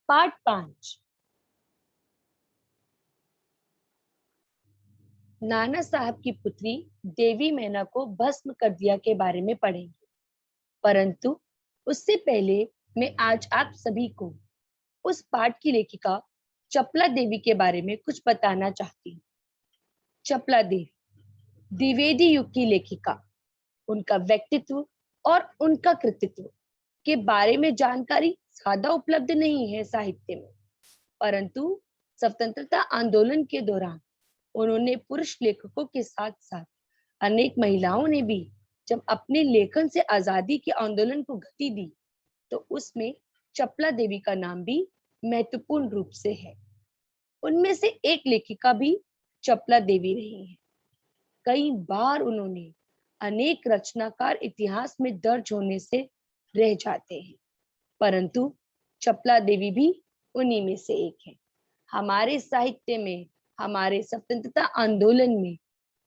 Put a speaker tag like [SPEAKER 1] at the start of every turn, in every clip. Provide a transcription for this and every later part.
[SPEAKER 1] Part 5। नाना साहब की पुत्री देवी मैना को भस्म कर दिया के बारे में पढ़ेंगे, परंतु उससे पहले मैं आज आप सभी को उस पाठ की लेखिका चपला देवी के बारे में कुछ बताना चाहती हूँ। चपला देवी द्विवेदी युग की लेखिका, उनका व्यक्तित्व और उनका कृतित्व के बारे में जानकारी ज्यादा उपलब्ध नहीं है साहित्य में, परंतु स्वतंत्रता आंदोलन के दौरान उन्होंने पुरुष लेखकों के साथ साथ अनेक महिलाओं ने भी जब अपने लेखन से आजादी के आंदोलन को गति दी, तो उसमें चपला देवी का नाम भी महत्वपूर्ण रूप से है। उनमें से एक लेखिका भी चपला देवी रही है। कई बार उन्होंने अनेक रचनाकार इतिहास में दर्ज होने से रह जाते हैं, परंतु चपला देवी भी उन्हीं में से एक है। हमारे साहित्य में, हमारे स्वतंत्रता आंदोलन में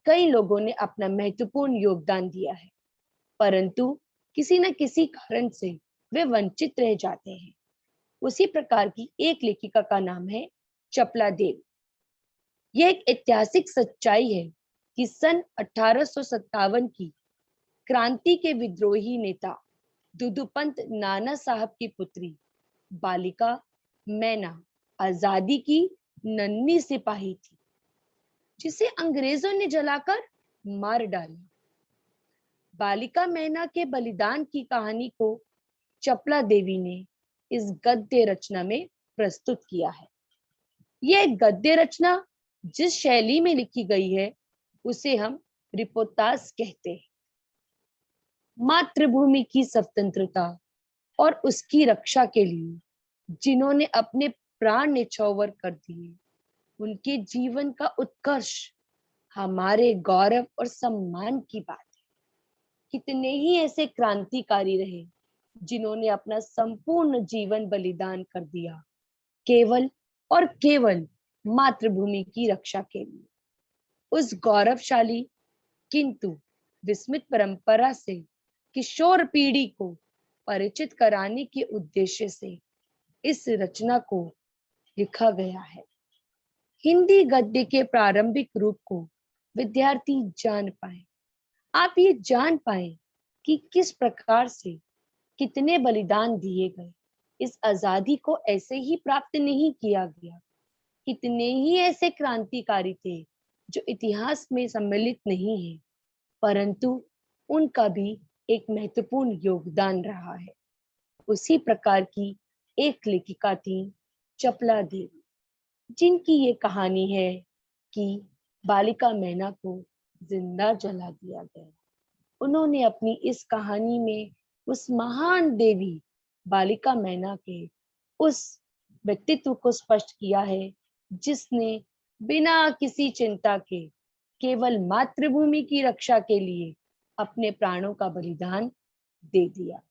[SPEAKER 1] कई लोगों ने अपना महत्वपूर्ण योगदान दिया है, परंतु किसी न किसी कारण से वे वंचित रह जाते हैं। उसी प्रकार की एक लेखिका का नाम है चपला देवी। यह एक ऐतिहासिक सच्चाई है कि सन 1857 की क्रांति के विद्रोही नेता दुदुपंत नाना साहब की पुत्री बालिका मैना आजादी की नन्ही सिपाही थी, जिसे अंग्रेजों ने जलाकर मार डाला। बालिका मैना के बलिदान की कहानी को चपला देवी ने इस गद्य रचना में प्रस्तुत किया है। यह गद्य रचना जिस शैली में लिखी गई है उसे हम रिपोर्ताज कहते हैं। मातृभूमि की स्वतंत्रता और उसकी रक्षा के लिए जिन्होंने अपने प्राण न्यौछावर कर दिए, उनके जीवन का उत्कर्ष हमारे गौरव और सम्मान की बात है। कितने ही ऐसे क्रांतिकारी रहे जिन्होंने अपना संपूर्ण जीवन बलिदान कर दिया, केवल और केवल मातृभूमि की रक्षा के लिए। उस गौरवशाली किंतु विस्मित परंपरा से किशोर पीढ़ी को परिचित कराने के उद्देश्य से इस रचना को लिखा गया है। हिंदी गद्य के प्रारंभिक रूप को विद्यार्थी जान पाए, आप ये जान पाए कि किस प्रकार से कितने बलिदान दिए गए। इस आजादी को ऐसे ही प्राप्त नहीं किया गया। कितने ही ऐसे क्रांतिकारी थे जो इतिहास में सम्मिलित नहीं है, परंतु उनका भी एक महत्वपूर्ण योगदान रहा है। उसी प्रकार की एक लेखिका थी चपला देवी, जिनकी ये कहानी है कि बालिका मैना को जिंदा जला दिया गया। उन्होंने अपनी इस कहानी में उस महान देवी बालिका मैना के उस व्यक्तित्व को स्पष्ट किया है, जिसने बिना किसी चिंता के केवल मातृभूमि की रक्षा के लिए अपने प्राणों का बलिदान दे दिया।